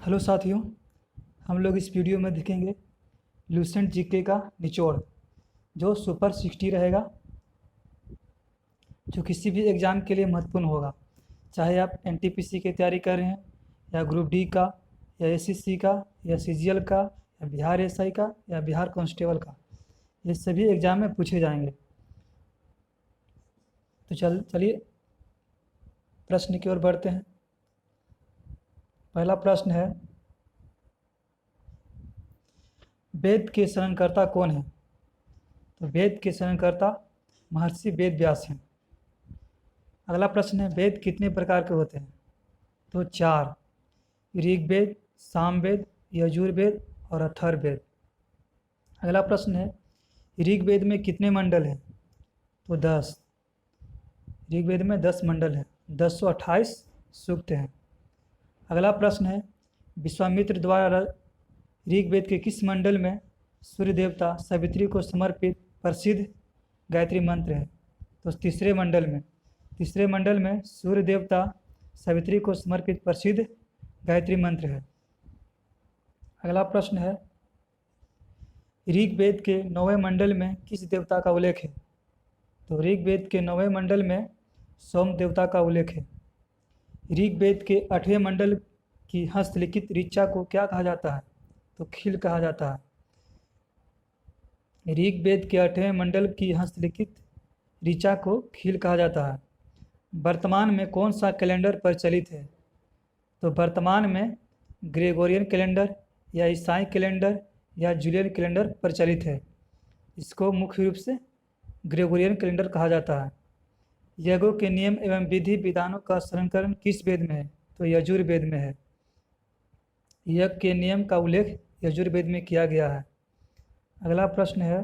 Hello साथियों, हम लोग इस वीडियो में देखेंगे लूसेंट जीके का निचोड़ जो सुपर 60 रहेगा, जो किसी भी एग्ज़ाम के लिए महत्वपूर्ण होगा। चाहे आप एनटीपीसी की तैयारी कर रहे हैं या ग्रुप डी का या एसएससी का या सीजीएल का या बिहार एसआई का या बिहार कांस्टेबल का, ये सभी एग्ज़ाम में पूछे जाएंगे। तो चलिए प्रश्न की ओर बढ़ते हैं। पहला प्रश्न है, वेद के शरणकर्ता कौन है? तो वेद के शरणकर्ता महर्षि वेद व्यास हैं। अगला प्रश्न है, वेद कितने प्रकार के होते हैं? तो 4, ऋग्वेद, सामवेद, यजुर्वेद और अथर्ववेद। अगला प्रश्न है, ऋग्वेद में कितने मंडल हैं? तो 10। ऋग्वेद में 10 मंडल हैं, 1028 सूक्त हैं। अगला प्रश्न है, विश्वामित्र द्वारा ऋग्वेद के किस मंडल में सूर्य देवता सावित्री को समर्पित प्रसिद्ध गायत्री मंत्र है? तो तीसरे मंडल में सूर्य देवता सावित्री को समर्पित प्रसिद्ध गायत्री मंत्र है। अगला प्रश्न है, ऋग्वेद के 9वें मंडल में किस देवता का उल्लेख है? तो ऋग्वेद के 9वें मंडल में सोम देवता का उल्लेख है। ऋग्वेद के 8वें मंडल की हस्तलिखित ऋचा को क्या कहा जाता है? तो खील कहा जाता है। ऋग्वेद के 8वें मंडल की हस्तलिखित ऋचा को खील कहा जाता है। वर्तमान में कौन सा कैलेंडर प्रचलित है? तो वर्तमान में ग्रेगोरियन कैलेंडर या ईसाई कैलेंडर या जूलियन कैलेंडर प्रचलित है। इसको मुख्य रूप से ग्रेगोरियन कैलेंडर कहा जाता है। यज्ञों के नियम एवं विधि विधानों का संकलन किस वेद में है? तो यजुर्वेद में है। यज्ञ के नियम का उल्लेख यजुर्वेद में किया गया है। अगला प्रश्न है,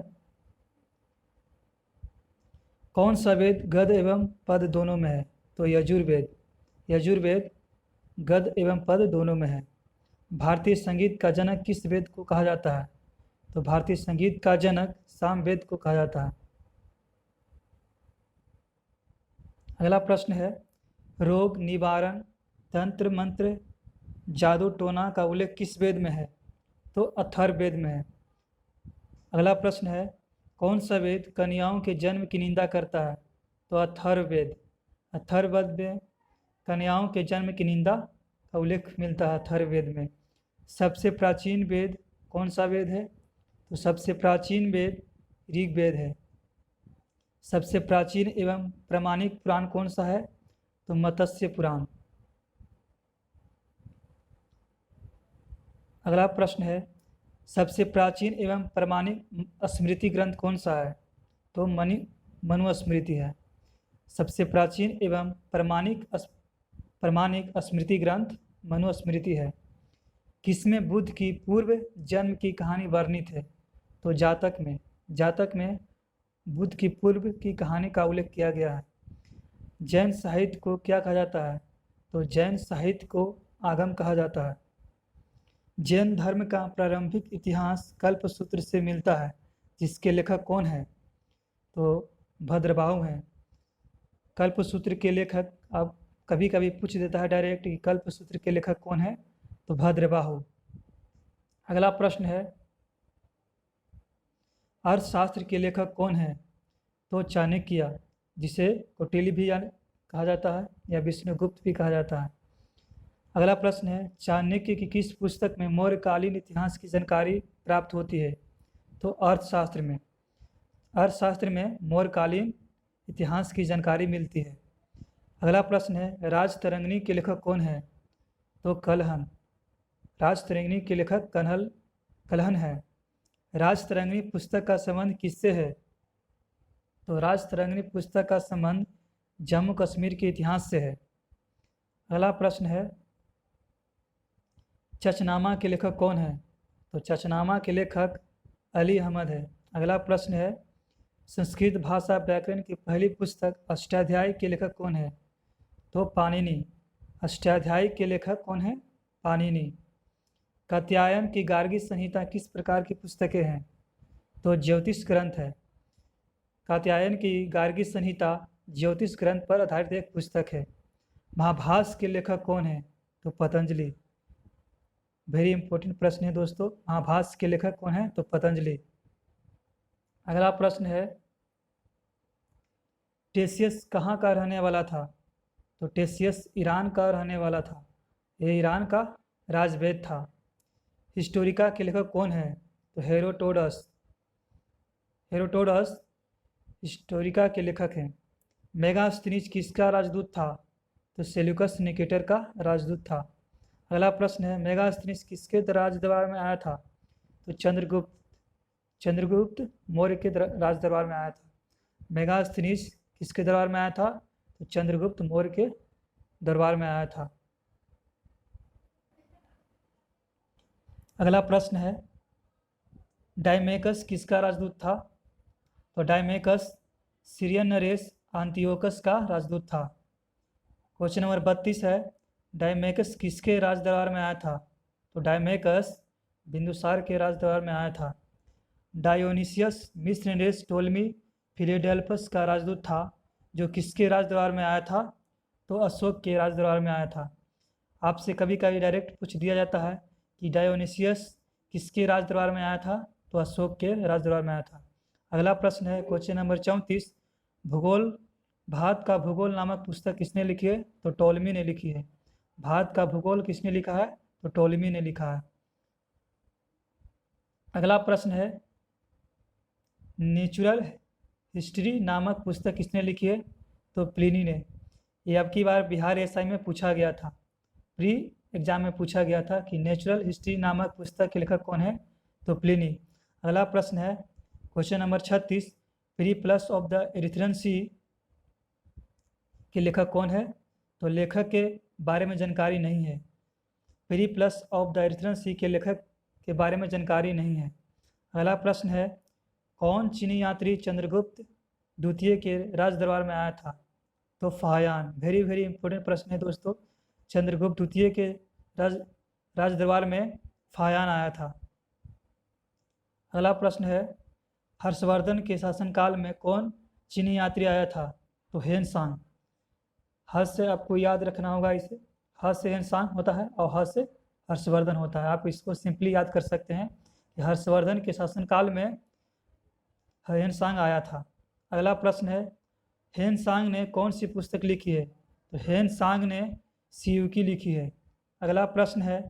कौन सा वेद गद एवं पद दोनों में है? तो यजुर्वेद गद एवं पद दोनों में है। भारतीय संगीत का जनक किस वेद को कहा जाता है? तो भारतीय संगीत का जनक सामवेद को कहा जाता है। अगला प्रश्न है, रोग निवारण तंत्र मंत्र जादू टोना का उल्लेख किस वेद में है? तो अथर्ववेद में है। अगला प्रश्न है, कौन सा वेद कन्याओं के जन्म की निंदा करता है? तो अथर्ववेद में कन्याओं के जन्म की निंदा का उल्लेख मिलता है अथर्ववेद में। सबसे प्राचीन वेद कौन सा वेद है? तो सबसे प्राचीन वेद ऋग्वेद है। सबसे प्राचीन एवं प्रामाणिक पुराण कौन सा है? तो मत्स्य पुराण। अगला प्रश्न है, सबसे प्राचीन एवं प्रामाणिक स्मृति ग्रंथ कौन सा है? तो मनुस्मृति है। सबसे प्राचीन एवं प्रामाणिक स्मृति ग्रंथ मनुस्मृति है। किसमें बुद्ध की पूर्व जन्म की कहानी वर्णित है? तो जातक में बुद्ध की पूर्व की कहानी का उल्लेख किया गया है। जैन साहित्य को क्या कहा जाता है? तो जैन साहित्य को आगम कहा जाता है। जैन धर्म का प्रारंभिक इतिहास कल्पसूत्र से मिलता है, जिसके लेखक कौन है? तो भद्रबाहु हैं। कल्पसूत्र के लेखक, अब कभी कभी पूछ देता है डायरेक्ट कि कल्पसूत्र के लेखक कौन है? तो भद्रबाहु। अगला प्रश्न है, अर्थशास्त्र के लेखक कौन है? तो चाणक्य, जिसे कौटिल्य भी कहा जाता है या विष्णुगुप्त भी कहा जाता है। अगला प्रश्न है, चाणक्य की किस पुस्तक में मौर्यकालीन इतिहास की जानकारी प्राप्त होती है? तो अर्थशास्त्र में मौर्यकालीन इतिहास की जानकारी मिलती है। अगला प्रश्न है, राजतरंगिणी के लेखक कौन है? तो कलहन। राजतरंगिणी के लेखक कलहन है। राजतरंगिणी पुस्तक का संबंध किससे है? तो राजतरंगिणी पुस्तक का संबंध जम्मू कश्मीर के इतिहास से है। अगला प्रश्न है, चचनामा के लेखक कौन है? तो चचनामा के लेखक अली अहमद है। अगला प्रश्न है, संस्कृत भाषा व्याकरण की पहली पुस्तक अष्टाध्यायी के लेखक कौन है? तो पाणिनि। अष्टाध्यायी के लेखक कौन है? पाणिनि। कात्यायन की गार्गी संहिता किस प्रकार की पुस्तकें हैं? तो ज्योतिष ग्रंथ है। कात्यायन की गार्गी संहिता ज्योतिष ग्रंथ पर आधारित एक पुस्तक है। महाभाष्य के लेखक कौन है? तो पतंजलि। वेरी इंपॉर्टेंट प्रश्न है दोस्तों। महाभाष्य के लेखक कौन है? तो पतंजलि। अगला प्रश्न है, टेसियस कहाँ का रहने वाला था? तो टेसियस ईरान का रहने वाला था। ये ईरान का राजवैद था। हिस्टोरिका के लेखक कौन है? तो हेरोडोटस। हेरोडोटस हिस्टोरिका के लेखक हैं। मेगास्थनीज किसका राजदूत था? तो सेल्यूकस निकेटर का राजदूत था। अगला प्रश्न है, मेगास्थनीज किसके राजदरबार में आया था? तो चंद्रगुप्त मौर्य के राजदरबार में आया था। मेगास्थनीज किसके दरबार में आया था? तो चंद्रगुप्त मौर्य के दरबार में आया था। अगला प्रश्न है, डायमेकस किसका राजदूत था? तो डायमेकस सीरियन नरेश आंतियोकस का राजदूत था। क्वेश्चन नंबर 32 है, डायमेकस किसके राजदरबार में आया था? तो डायमेकस बिंदुसार के राजदरबार में आया था। डायोनिसियस मिस्र नरेश टोलमी फिलेडेल्फस का राजदूत था, जो किसके राजदरबार में आया था? तो अशोक के राजदरबार में आया था। आपसे कभी कभी डायरेक्ट पूछ दिया जाता है कि डायोनिसियस किसके राजदरबार में आया था? तो अशोक के राजदरबार में आया था। अगला प्रश्न है क्वेश्चन नंबर 34, भूगोल भारत का भूगोल नामक पुस्तक किसने लिखी है? तो टोलमी ने लिखी है। भारत का भूगोल किसने लिखा है? तो टोलमी ने लिखा है। अगला प्रश्न है, नेचुरल हिस्ट्री नामक पुस्तक किसने लिखी है? तो प्लिनी ने। ये अब की बार बिहार एसआई में पूछा गया था, प्री एग्जाम में पूछा गया था कि नेचुरल हिस्ट्री नामक पुस्तक के लेखक कौन है? तो प्लिनी। अगला प्रश्न है question number 36, Periplus of the Erythraean Sea के लेखक कौन है? तो लेखक के बारे में जानकारी नहीं है। Periplus of the Erythraean Sea के लेखक के बारे में जानकारी नहीं है। अगला प्रश्न है, कौन चीनी यात्री चंद्रगुप्त द्वितीय के राजदरबार में आया था? तो फाहयान। वेरी वेरी इंपॉर्टेंट प्रश्न है दोस्तों। चंद्रगुप्त द्वितीय के राजदरबार में फाहयान आया था। अगला प्रश्न है, हर्षवर्धन के शासनकाल में कौन चीनी यात्री आया था? तो हेनसांग। हर्ष से आपको याद रखना होगा इसे, हर्ष से हेनसांग होता है और हर्ष से हर्षवर्धन होता है। आप इसको सिंपली याद कर सकते हैं कि हर्षवर्धन के शासनकाल में हेनसांग आया था। अगला प्रश्न है, हेनसांग ने कौन सी पुस्तक लिखी है? तो हेनसांग ने सियूकी लिखी है। अगला प्रश्न है,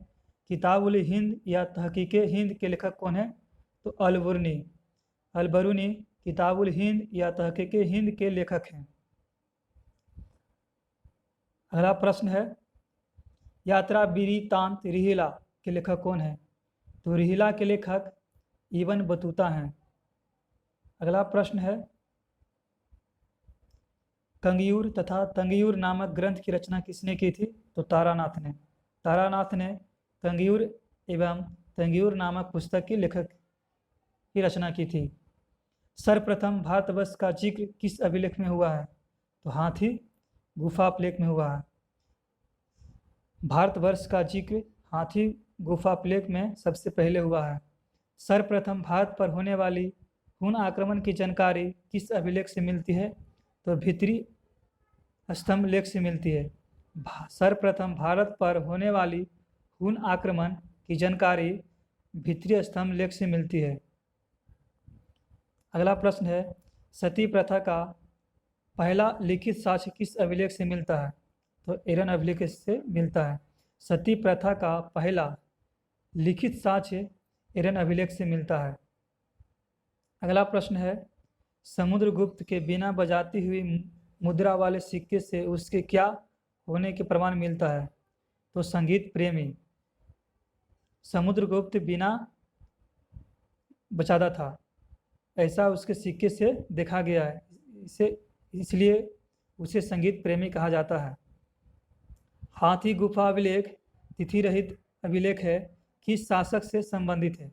किताबुल हिंद या तहकीक हिंद के लेखक कौन है? तो अलबरूनी। अलबरूनी किताबुल हिंद या तहकीक हिंद के लेखक हैं। अगला प्रश्न है, यात्रा वृत्तांत रिहिला के लेखक कौन है? तो रिहिला के लेखक इब्न बतूता हैं। अगला प्रश्न है, कंगियूर तथा तंगियूर नामक ग्रंथ की रचना किसने की थी? तो तारानाथ ने। तारानाथ ने कंगियूर एवं तंगियूर नामक पुस्तक की लेखक की रचना की थी। सर्वप्रथम भारतवर्ष का जिक्र किस अभिलेख में हुआ है? तो हाथी गुफा अभिलेख में हुआ है। भारतवर्ष का जिक्र हाथी गुफा अभिलेख में सबसे पहले हुआ है। सर्वप्रथम भारत पर होने वाली हुन आक्रमण की जानकारी किस अभिलेख से मिलती है? तो भित्री स्तंभ लेख से मिलती है। सर्वप्रथम भारत पर होने वाली हुन आक्रमण की जानकारी भित्री स्तंभ लेख से मिलती है। अगला प्रश्न है, सती प्रथा का पहला लिखित साक्ष्य किस अभिलेख से मिलता है? तो एरन अभिलेख से मिलता है। सती प्रथा का पहला लिखित साक्ष्य एरन अभिलेख से मिलता है। अगला प्रश्न है, समुद्रगुप्त के बिना बजाती हुई मुद्रा वाले सिक्के से उसके क्या होने के प्रमाण मिलता है? तो संगीत प्रेमी। समुद्रगुप्त बिना बजाता था, ऐसा उसके सिक्के से देखा गया है, इसलिए उसे संगीत प्रेमी कहा जाता है। हाथी गुफा अभिलेख तिथि रहित अभिलेख है, किस शासक से संबंधित है?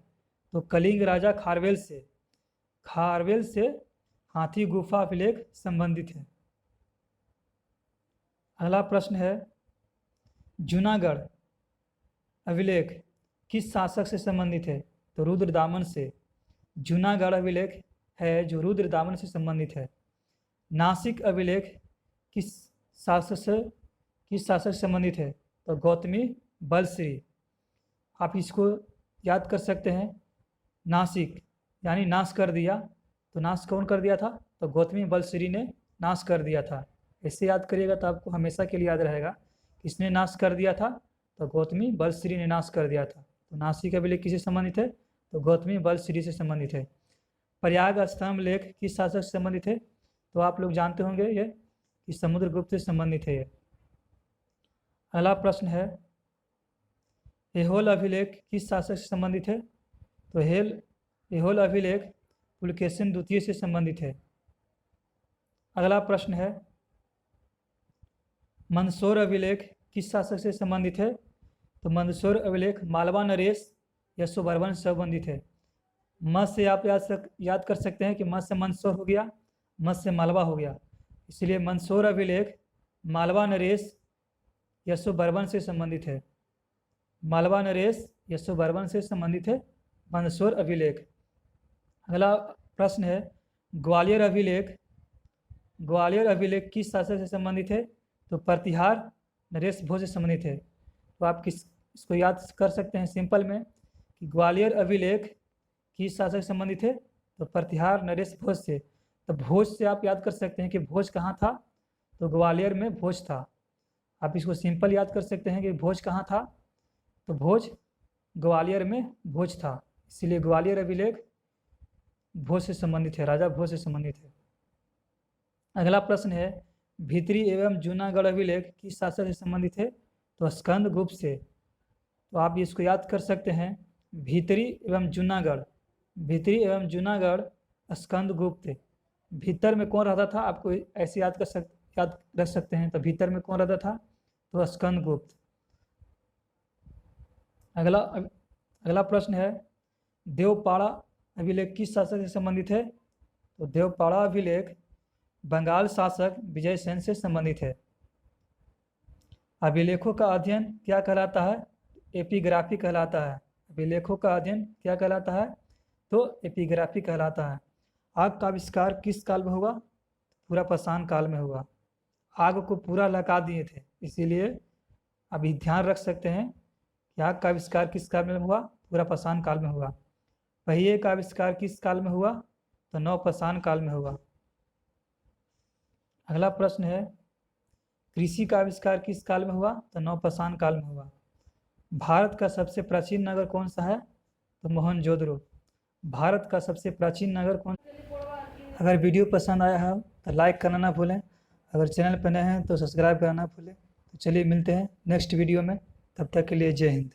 तो कलिंग राजा खारवेल से। खारवेल से हाथी गुफा अभिलेख संबंधित है। अगला प्रश्न है, जूनागढ़ अभिलेख किस शासक से संबंधित है? तो रुद्रदामन से। जूनागढ़ अभिलेख है जो रुद्रदामन से संबंधित है। नासिक अभिलेख किस शासक से संबंधित है? तो गौतमी बलश्री। आप इसको याद कर सकते हैं, नासिक यानी नाश कर दिया, तो नाश कौन कर दिया था? तो गौतमी बलश्री ने नाश कर दिया था। ऐसे याद करिएगा तो आपको हमेशा के लिए याद रहेगा, किसने नाश कर दिया था? तो गौतमी बलश्री ने नाश कर दिया था। तो नासिक अभिलेख किससे संबंधित है? तो गौतमी बलश्री से संबंधित है। प्रयाग स्तंभ लेख किस शासक से संबंधित है? तो आप लोग जानते होंगे ये कि समुद्रगुप्त से संबंधित है ये। अगला प्रश्न है, ऐहोल अभिलेख किस शासक से संबंधित है? तो ऐहोल अभिलेख पुलकेशिन द्वितीय से संबंधित है। अगला प्रश्न है, मंदसौर अभिलेख किस शासक से संबंधित है? तो मंदसौर अभिलेख मालवा नरेश यशोवर्मन से संबंधित है। मत से आप याद कर सकते हैं कि मत से मंदसौर हो गया, मत से मालवा हो गया, इसलिए मंदसौर अभिलेख मालवा नरेश यशोवर्मन से संबंधित है। मालवा नरेश यशोवर्मन से संबंधित है मंदसौर अभिलेख। अगला प्रश्न है, ग्वालियर अभिलेख किस शासक से संबंधित है? तो प्रतिहार नरेश भोज से संबंधित है। तो आप इसको याद कर सकते हैं सिंपल में कि ग्वालियर अभिलेख किस शासक से संबंधित है? तो प्रतिहार नरेश भोज से। तो भोज से आप याद कर सकते हैं कि भोज कहाँ था? तो ग्वालियर में भोज था। आप इसको सिंपल याद कर सकते हैं कि भोज कहाँ था? तो भोज ग्वालियर में भोज था, इसीलिए ग्वालियर अभिलेख भोज से संबंधित है, राजा भोज से संबंधित है। अगला प्रश्न है, भीतरी एवं जूनागढ़ अभिलेख किस शासक से संबंधित है? तो स्कंद गुप्त से। तो आप इसको याद कर सकते हैं, भीतरी एवं जूनागढ़ स्कंद गुप्त। भीतर में कौन रहता था? आपको ऐसे याद रख सकते हैं। तो भीतर में कौन रहता था? तो स्कंद गुप्त। अगला प्रश्न है, देवपाड़ा अभिलेख किस शासक से संबंधित है? तो देवपाड़ा अभिलेख बंगाल शासक विजयसेन से संबंधित है। अभिलेखों का अध्ययन क्या कहलाता है? एपिग्राफी कहलाता है। अभिलेखों का अध्ययन क्या कहलाता है? तो एपिग्राफी कहलाता है। आग का आविष्कार किस काल में हुआ? पूरा पाषाण काल में हुआ। आग को पूरा लगा दिए थे, इसीलिए अभी ध्यान रख सकते हैं कि आग का आविष्कार किस काल में हुआ? पूरा पाषाण काल में हुआ। पहिए का आविष्कार किस काल में हुआ? तो नवपाषाण काल में हुआ। अगला प्रश्न है, कृषि का आविष्कार किस काल में हुआ? तो नवपाषाण काल में हुआ। भारत का सबसे प्राचीन नगर कौन सा है? तो मोहनजोदड़ो। भारत का सबसे प्राचीन नगर कौन? अगर वीडियो पसंद आया है तो लाइक करना ना भूलें, अगर चैनल पर नए हैं तो सब्सक्राइब करना ना भूलें। तो चलिए मिलते हैं नेक्स्ट वीडियो में, तब तक के लिए जय हिंद।